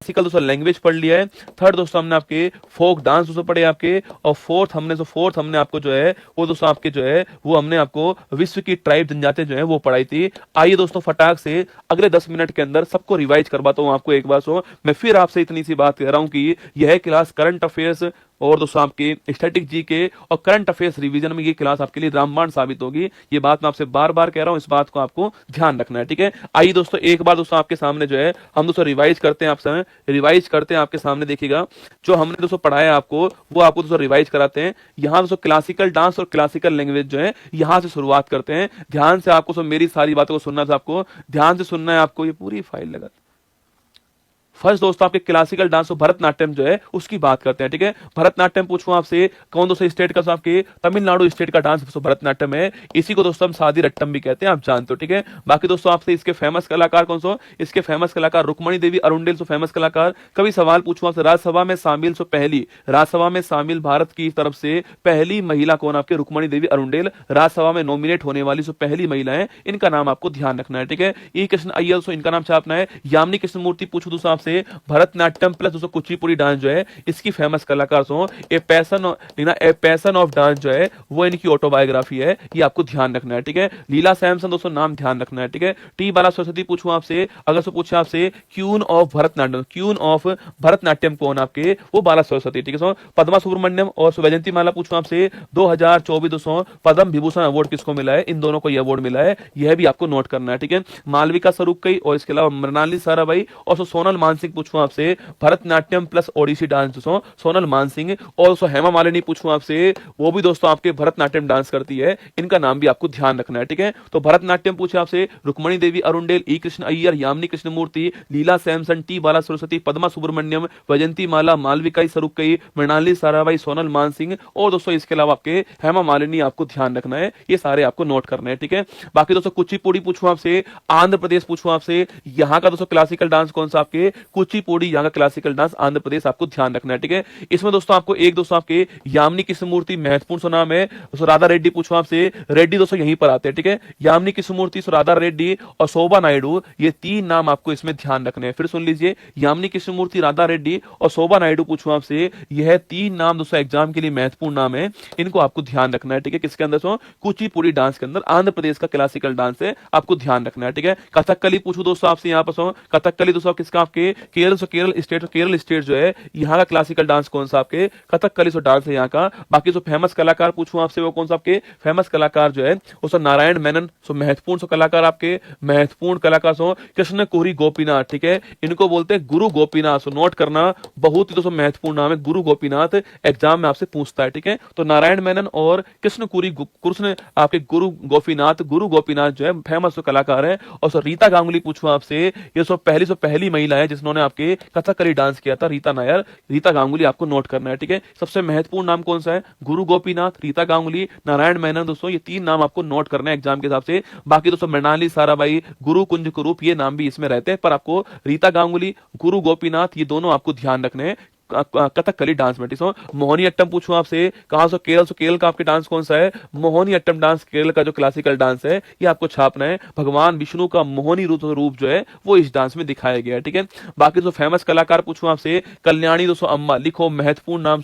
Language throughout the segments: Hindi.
क्लासिकल दोस्तों लैंग्वेज पढ़ लिया है, थर्ड दोस्तों हमने आपके फोक डांस दोस्तों पढ़े आपके, और फोर्थ हमने आपको जो है वो दोस्तों आपके जो है वो हमने आपको विश्व की ट्राइब जनजाति जो है वो पढ़ाई थी। आइए दोस्तों फटाक से अगले 10 मिनट के अंदर सबको रिवाइज करवाता हूं आपको एक बार। सो मैं फिर आपसे इतनी सी बात कह रहा हूं कि यह क्लास करंट अफेयर्स और दोस्तों आपके स्टैटिक जी के और करंट अफेयर्स रिवीजन में ये क्लास आपके लिए रामबाण साबित होगी। ये बात मैं आपसे बार बार कह रहा हूं, इस बात को आपको ध्यान रखना है, ठीक है। आइए दोस्तों एक बार दोस्तों आपके सामने जो है हम दोस्तों रिवाइज करते हैं आपके सामने देखिएगा जो हमने दोस्तों पढ़ाया आपको वो आपको दोस्तों रिवाइज कराते हैं। यहां दोस्तों क्लासिकल डांस और क्लासिकल लैंग्वेज जो है यहां से शुरुआत करते हैं। ध्यान से आपको मेरी सारी बातों को सुनना था, आपको ध्यान से सुनना है, आपको ये पूरी फाइल लगा। फर्स्ट दोस्तों आपके क्लासिकल डांस और भरतनाट्यम जो है उसकी बात करते हैं, ठीक है। भरतनाट्यम पूछूं आपसे कौन दोस्तों स्टेट का, आपके तमिलनाडु स्टेट का डांस भरतनाट्यम है। इसी को दोस्तों हम सादी रट्टम भी कहते हैं, आप जानते हो, ठीक है। बाकी दोस्तों आपसे इसके फेमस कलाकार कौन सो, इसके फेमस कलाकार रुक्मणी देवी अरुंडेल सो फेमस कलाकार। कभी सवाल पूछूं आपसे राज्यसभा में शामिल भारत की तरफ से पहली महिला कौन, आपके रुक्मणी देवी अरुंडेल राज्यसभा में नॉमिनेट होने वाली पहली महिला है। इनका नाम आपको ध्यान रखना है, ठीक है। ई कृष्ण अय्यर सो इनका नाम छापना है। यामिनी कृष्णमूर्ति पूछूं दोस्तों आपसे भरतनाट्यम प्लस दोस्तों कुचिपुड़ी डांस जो है इसकी फेमस कलाकार सो ए पैशन ऑफ डांस जो है वो इनकी ऑटोबायोग्राफी है, ये आपको ध्यान रखना है, ठीक है। लीला सैमसन दोस्तों नाम ध्यान रखना है, ठीक है। टी बाला सरस्वती पूछूं आपसे, अगर सो पूछे आपसे क्यून ऑफ भरतनाट्यम कौन, आपके वो बाला सरस्वती, ठीक है। सो पद्मा सुब्रमण्यम और वैजंती माला पूछूं आपसे 2024 दोस्तों पद्म विभूषण अवार्ड किसको मिला है, इन दोनों को यह अवार्ड मिला है, यह भी आपको नोट करना है, ठीक है। मालविका स्वरूपकई और इसके अलावा मृणाली साराभाई और सोनल मानसिंह पूछूं आपसे भरतनाट्यम प्लस ओडिसी डांस दोस्तों सोनल मानसिंह, और हेमा मालिनी पूछूं आपसे वो भी दोस्तों आपके भरतनाट्यम डांस करती है, इनका नाम भी आपको ध्यान रखना है, ठीक है। तो भरतनाट्यम पूछे आपसे रुक्मणी देवी अरुंडेल, ई कृष्ण अय्यर, यामिनी कृष्णमूर्ति, लीला सैमसन, टी बाला सरस्वती, पद्मा सुब्रमण्यम, वैजंती माला, मालविकाई स्वरूपकई, मृणाली साराभाई, सोनल मानसिंह और दोस्तों इसके अलावा आपके हेमा मालिनी आपको ध्यान रखना है, ये सारे आपको नोट करने हैं, ठीक है। बाकी दोस्तों कुचिपुड़ी पूछूं आपसे, आंध्र प्रदेश पूछूं आपसे, यहां का दोस्तों क्लासिकल डांस कौन सा, आपके कुचिपुड़ी, यहां का क्लासिकल डांस आंध्र प्रदेश, आपको ध्यान रखना है, ठीक है। इसमें दोस्तों आपको एक दोस्तों आपके यामिनी कृष्णमूर्ति महत्वपूर्ण सा नाम है, दोस्तों राधा रेड्डी पूछो आपसे, रेड्डी दोस्तों यहीं पर आते हैं, ठीक है। यामिनी कृष्णमूर्ति, राधा रेड्डी और शोभा नायडू, ये तीन नाम आपको इसमें ध्यान रखने हैं। फिर सुन लीजिए, यामिनी कृष्णमूर्ति, राधा रेड्डी और शोभा नायडू पूछो आपसे, यह तीन नाम दोस्तों एग्जाम के लिए महत्वपूर्ण नाम है, इनको आपको ध्यान रखना है, ठीक है। किसके अंदर सो कुचिपुड़ी डांस के अंदर, आंध्र प्रदेश का क्लासिकल डांस है, आपको ध्यान रखना है, ठीक है। कथकली पूछो दोस्तों आपसे, यहाँ पर कथकली दोस्तों किसका, आपके केरल स्टेट जो है यहाँ का क्लासिकल डांस कौन सा, आपके कथकली डांस है यहाँ का। बाकी जो फेमस कलाकार पूछूं आपसे वो कौन सा, आपके फेमस कलाकार जो है वो नारायण मेनन, महत्वपूर्ण कलाकार, आपके महत्वपूर्ण कलाकार कृष्ण कुहरी गोपीनाथ, ठीक है। इनको बोलते हैं गुरु गोपीनाथ, नोट करना, बहुत ही दोस्तों महत्वपूर्ण नाम है गुरु गोपीनाथ, एग्जाम में आपसे पूछता है, ठीक है। तो नारायण मेनन और कृष्ण आपके गुरु गोपीनाथ जो है फेमस कलाकार है। और रीता गांगुली पूछूं आपसे, ये पहली महिला है जिन्होंने आपके कथकली डांस किया था, रीता गांगुली आपको नोट करना है, ठीक है। सबसे महत्वपूर्ण नाम कौन सा है, गुरु गोपीनाथ, रीता गांगुली, नारायण मेनन, दोस्तों ये तीन नाम आपको नोट करना है एग्जाम के हिसाब से। बाकी दोस्तों मृणाली साराभाई, गुरु कुंज कुरूप, ये नाम भी इसमें रहते हैं, पर आपको रीता गांगुली, गुरु गोपीनाथ, ये दोनों आपको ध्यान रखने हैं कथकली डांस में, ठीक है। मोहिनी अट्टम पूछूं आपसे, कहां से, केरल का आपके डांस कौन सा है, मोहिनी अट्टम डांस केरल का जो क्लासिकल डांस है ये आपको छापना है। भगवान विष्णु का मोहिनी रूप जो है वो इस डांस में दिखाया गया है, ठीक है। बाकी जो फेमस कलाकार पूछूं आपसे, कल्याणी दोस्तों अम्मा, लिखो महत्वपूर्ण नाम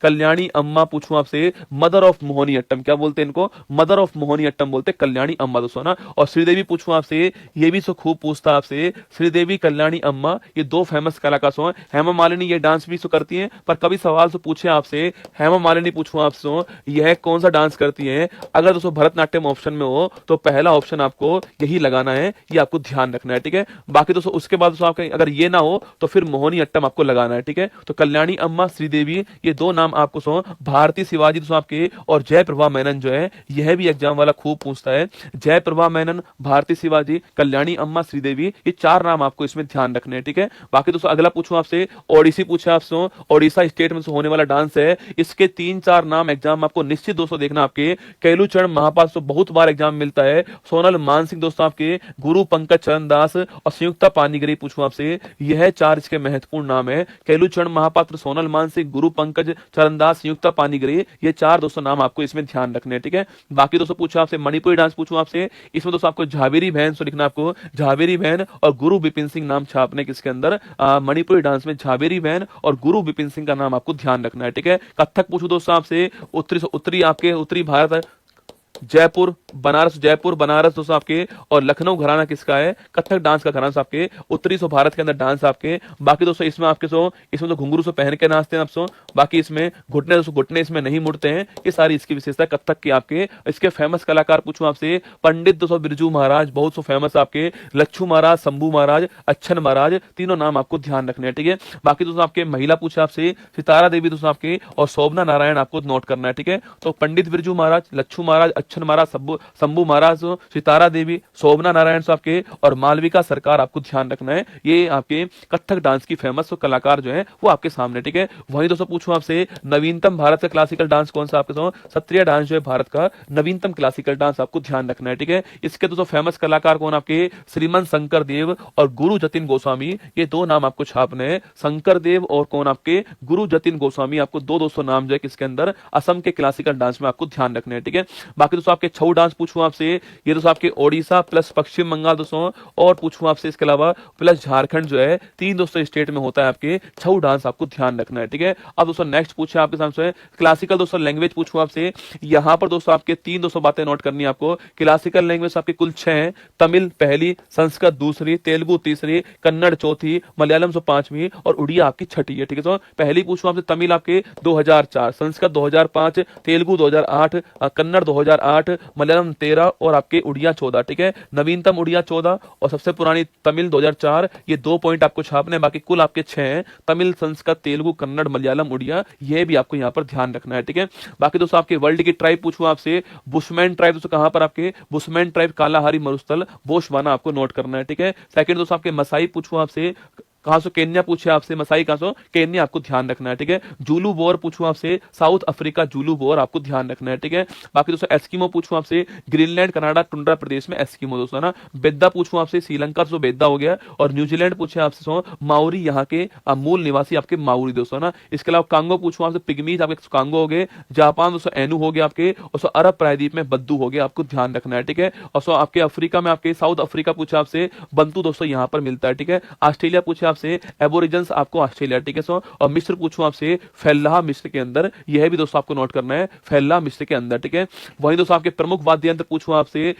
कल्याणी अम्मा पूछूं आपसे, मदर ऑफ मोहिनी अट्टम, क्या बोलते हैं इनको, मदर ऑफ मोहिनी अट्टम बोलते हैं, कल्याणी अम्मा दोस्तों ना। और श्रीदेवी पूछूं आपसे, ये भी खूब पूछता आपसे, श्रीदेवी, कल्याणी अम्मा, ये दो फेमस कलाकार। हेमा मालिनी ये डांस भी करती हैं, पर कभी सवाल से पूछे आपसे, हेमा मालिनी पूछूं आपसे यह कौन सा डांस करती हैं, अगर दोस्तों भरतनाट्यम ऑप्शन में हो तो पहला ऑप्शन आपको यही लगाना है, ये आपको ध्यान रखना है, ठीक है। बाकी दोस्तों उसके बाद दोस्तों आपका अगर ये ना हो तो फिर मोहिनी अट्टम आपको लगाना है, ठीक है। तो कल्याणी अम्मा, श्रीदेवी, ये दो नाम आपको भारती शिवाजी दोस्तों आपके, और जयप्रभा मेनन जो है यह भी एग्जाम वाला खूब पूछता है, जयप्रभा मेनन, भारती शिवाजी, कल्याणी अम्मा, श्रीदेवी, ये चार नाम आपको इसमें ध्यान रखने हैं, ठीक है। बाकी दोस्तों अगला पूछूं आपसे, ओडिसी पूछा आपसे, दोस्तों ओडिशा स्टेट में होने वाला डांस है। इसके 3-4 नाम एग्जाम आपको निश्चित दोस्तों देखना आपके कैलूचरण महापात्र बहुत बार एग्जाम मिलता है। सोनल मानसिंह दोस्तों आपके, गुरु पंकज चरण दास और संयुक्ता पानीग्री पूछूं आपसे, यह 4 इसके महत्वपूर्ण नाम है। कैलूचरण महापात्र, सोनल मानसिंह, गुरु पंकज चरण दास, संयुक्ता पानीग्री, ये 4 दोस्तों नाम आपको इसमें ध्यान रखने हैं। ठीक है, बाकी दोस्तों पूछा आपसे मणिपुरी डांस पूछूं आपसे, इसमें दोस्तों आपको झावेरी बहन सो लिखना, आपको झावेरी बहन और गुरु विपिन सिंह नाम छापने किसके अंदर मणिपुरी डांस में झावेरी बहन और गुरु विपिन सिंह का नाम आपको ध्यान रखना है। ठीक है, कथक पूछूं दोस्तों आपसे, उत्तरी आपके उत्तरी भारत जयपुर बनारस दोस्तों आपके और लखनऊ घराना किसका है, कथक डांस का घराना आपके उत्तरी भारत के अंदर डांस आपके। बाकी दोस्तों इसमें आपके इसमें तो घुंघरू से पहन के नाचते हैं आप बाकी इसमें घुटने दोस्तों घुटने इसमें नहीं मुड़ते हैं। ये सारी इसकी विशेषता कथक की आपके। इसके फेमस कलाकार पूछूं आपसे, पंडित दोस्तों बिरजू महाराज बहुत सो फेमस आपके, लच्छू महाराज, शंभू महाराज, अच्छन महाराज, तीनों नाम आपको ध्यान रखने हैं। ठीक है, बाकी दोस्तों आपके महिला पूछा आपसे सितारा देवी दोस्तों आपके और शोभना नारायण आपको नोट करना है। ठीक है, तो पंडित बिरजू महाराज, लच्छू महाराज, अच्छन महाराज, शंभू महाराज, सितारा देवी, शोभना नारायण आपके और मालविका सरकार आपको ध्यान रखना है। ये आपके कथक डांस की फेमस कलाकार जो है वो आपके सामने। ठीक है, वहीं दोस्तों पूछूं आपसे नवीनतम भारत का क्लासिकल डांस कौन सा, आपके सत्रिया डांस जो है भारत का नवीनतम क्लासिकल डांस आपको ध्यान रखना है। ठीक है, इसके दोस्तों फेमस कलाकार कौन आपके श्रीमंत शंकर देव और गुरु जतिन गोस्वामी, ये 2 नाम आपको छापने हैं। शंकर देव और कौन आपके गुरु जतिन गोस्वामी, आपको 2 दोस्तों नाम जो है किसके अंदर असम के क्लासिकल डांस में आपको ध्यान रखने हैं। ठीक है, बाकी दोस्तों आपके छऊ डांस पूछूं आपसे, ये दोस्तों आपके ओडिशा प्लस पश्चिम बंगाल दोस्तों और पूछूं आपसे इसके अलावा प्लस झारखंड जो है 3 दोस्तों स्टेट में होता है आपके छऊ डांस, आपको ध्यान रखना है। ठीक है, अब दोस्तों नेक्स्ट पूछे आपके सामने क्लासिकल दोस्तों लैंग्वेज पूछूं आपसे, यहां पर दोस्तों आपके 3 दोस्तों बातें नोट करनी है आपको। क्लासिकल लैंग्वेज आपके कुल 6 हैं, तमिल पहली, संस्कृत दूसरी, तेलुगु तीसरी, कन्नड़ चौथी, मलयालम 5वीं और उड़िया आपकी 6ठी है। ठीक है, तो पहली पूछूं आपसे तमिल आपके 2004, संस्कृत 2005, तेलुगु 2008, कन्नड़ 2008, मलयालम 13 और आपके उड़िया 14। ठीक है, नवीनतम उड़िया 14 और सबसे पुरानी तमिल 2004। ये 2 पॉइंट आपको छापने, बाकी कुल आपके 6 हैं, तमिल, संस्कृत, तेलुगु, कन्नड़, मलयालम, उड़िया, ये भी आपको यहाँ पर ध्यान रखना है। ठीक है, बाकी दोस्तों आपके वर्ल्ड की ट्राइब पूछूं आपसे, बुशमैन ट्राइब दोस्तों कहां पर आपके, बुशमैन ट्राइब कालाहारी मरुस्थल बोशवाना आपको नोट करना है। ठीक है, सेकंड दोस्तों आपके मसाई पूछूं आपसे, कहां से केन्या पूछे आपसे, मसाई कहां से, केन्या आपको ध्यान रखना है। ठीक है, जूलू बोर पूछूं आपसे, साउथ अफ्रीका जूलू बोर आपको ध्यान रखना है। ठीक है, बाकी दोस्तों एस्किमो पूछूं आपसे, ग्रीनलैंड कनाडा टुंड्रा प्रदेश में एस्किमो दोस्तों ना। बेद्दा पूछूं आपसे, श्रीलंका से बेद्दा हो गया और न्यूजीलैंड पूछे आपसे माउरी, यहाँ के मूल निवासी आपके माउरी दोस्तों ना। इसके अलावा कांगो पूछूं आपसे, पिग्मीज आपके कांगो हो गए, जापान दोस्तों एनु हो गया आपके, और अरब प्रायद्वीप में बद्दू हो गया, आपको ध्यान रखना है। ठीक है, और आपके अफ्रीका में आपके साउथ अफ्रीका पूछा आपसे बंतू दोस्तों यहाँ पर मिलता है। ठीक है, ऑस्ट्रेलिया पूछे आपसे एबोरिजिन आपको ऑस्ट्रेलिया। ठीक है, और मिस्र पूछूं आपसे फैल्लाह मिस्र के अंदर, यह भी दोस्तों आपको नोट करना है, फैल्लाह मिस्र के अंदर। ठीक है, वहीं दोस्तों आपके प्रमुख वाद्य यंत्र पूछूं आपसे,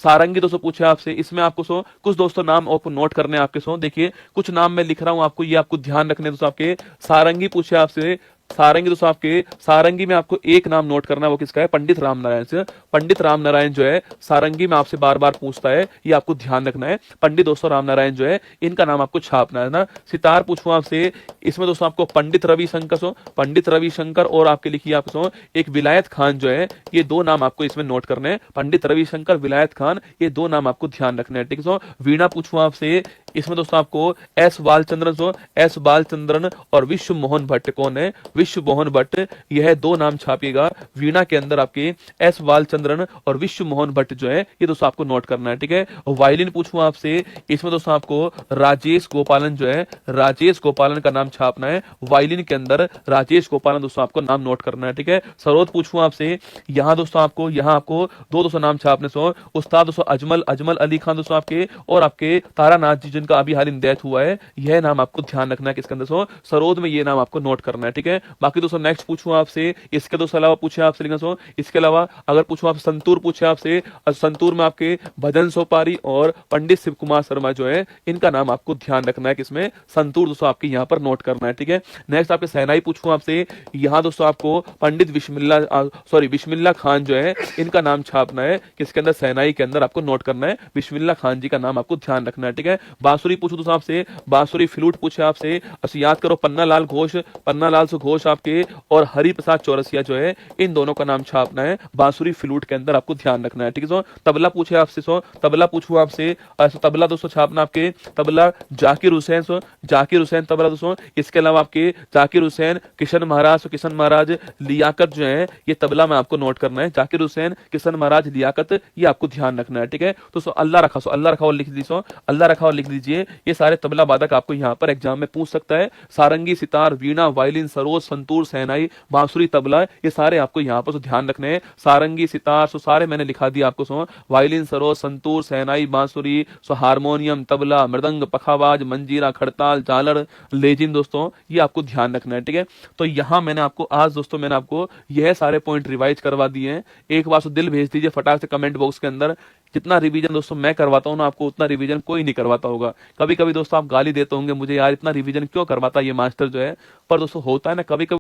सारंगी दोस्तों पूछे आपसे, इसमें आपको कुछ दोस्तों नाम आपको नोट करने आपके देखिए कुछ नाम मैं लिख रहा हूं आपको, ये आपको ध्यान रखने दोस्तों आपके। सारंगी पूछे आपसे, सारंगी दोस्तों आपके, सारंगी में आपको एक नाम नोट करना है, वो किसका है, पंडित राम नारायण से। पंडित राम नारायण जो है सारंगी में आपसे बार बार पूछता है, ये आपको ध्यान रखना है। पंडित दोस्तों राम नारायण जो है इनका नाम आपको छापना है ना। सितार पूछूं आपसे, इसमें दोस्तों आपको पंडित रविशंकर पंडित रविशंकर और आपके लिखिए आपको एक विलायत खान जो है, ये 2 नाम आपको इसमें नोट करने हैं, पंडित रविशंकर, विलायत खान, ये 2 नाम आपको ध्यान रखने हैं। ठीक है, वीणा पूछूं आपसे, इसमें दोस्तों आपको एस बालचंद्रन और विश्व मोहन भट्ट कौन है, विश्व मोहन भट्ट, यह 2 नाम छापिएगा वीणा के अंदर आपके, एस बालचंद्रन और विश्व मोहन भट्ट जो है, ये दोस्तों आपको नोट करना है। ठीक है, वायलिन पूछूं आपसे, इसमें दोस्तों आपको राजेश गोपालन जो है, राजेश गोपालन का नाम छापना है, वायलिन के अंदर राजेश गोपालन दोस्तों आपको नाम नोट करना है। ठीक है, सरोद पूछूं आपसे, यहाँ दोस्तों आपको 2 दोस्तों नाम छापने उस्ताद दोस्तों अजमल अली खान दोस्तों आपके और आपके तारानाथ जी जिनका अभी हाल डेथ हुआ है, यह नाम आपको ध्यान रखना है किसके अंदर सरोद में, ये नाम आपको नोट करना है। ठीक है, बाकी दोस्तों नेक्स्ट पूछूं आपसे, इसके दोस्तों अलावा पूछे आपसे लिखना इसके अलावा अगर पूछूं आप संतूर पूछे आपसे, संतूर में आपके भजन सोपारी और पंडित शिव कुमार शर्मा जो है, इनका नाम आपको ध्यान रखना है किसमें, संतूर दोस्तों आपके यहाँ पर नोट करना है। ठीक है, नेक्स्ट आपके सहनाई पूछूं आपसे, यहाँ दोस्तों आपको पंडित बिस्मिल्ला खान जो है, इनका नाम छापना है किसके अंदर, सहनाई के अंदर आपको नोट करना है, बिस्मिल्ला खान जी का नाम आपको ध्यान रखना है। ठीक है, बांसुरी पूछूं दोस्तों आपसे, बांसुरी फ्लूट पूछे आपसे, याद करो पन्ना लाल घोष घोष आपके और हरि प्रसाद चौरसिया जो है, इन दोनों का नाम छापना है बांसुरी फ्लूट के अंदर, आपको ध्यान रखना है। ठीक है सो, तबला पूछे आपसे, सो तबला पूछूं आपसे, तबला दोस्तों छापना आपके, तबला जाकिर हुसैन, सो जाकिर हुसैन तबला दोस्तों। इसके अलावा आपके जाकिर हुसैन, किशन महाराज, तो किशन महाराज लियाकत जो है, ये तबला में आपको नोट करना है। जाकिर हुसैन, किशन महाराज, लियाकत, ये आपको ध्यान रखना है। ठीक है, तो सो अल्लाह रखा, सो अल्लाह रखा और लिख दीजिए, अल्लाह रखा और लिख दीजिए। ये सारे तबला वादक आपको यहाँ पर एग्जाम में पूछ सकता है। सारंगी, सितार, वीणा, वायलिन, सरोज, संतूर, सहनाई, बांसुरी, तबला, ये सारे आपको यहाँ पर ध्यान रखने हैं। सारंगी, सितार, सो सारे मैंने लिखा दिया आपको, सो वायलिन, सरोज, संतूर, सहनाई, बांसुरी, सो हारमोनियम, तबला, मृदंग, पखावाज, मंजीरा, खड़ताल, झालर, लेजिम दोस्तों, ये आपको ध्यान रखना है। ठीक है, तो यहाँ मैंने आपको आज दोस्तों मैंने आपको यह सारे पॉइंट रिवाइज करवा दिए हैं। एक बार तो दिल भेज दीजिए फटाक से कमेंट बॉक्स के अंदर। जितना रिवीजन दोस्तों मैं करवाता हूं ना आपको, उतना रिवीजन कोई नहीं करवाता होगा। कभी कभी दोस्तों आप गाली देते होंगे मुझे, यार इतना रिवीजन क्यों करवाता ये मास्टर जो है, पर दोस्तों होता है ना कभी कभी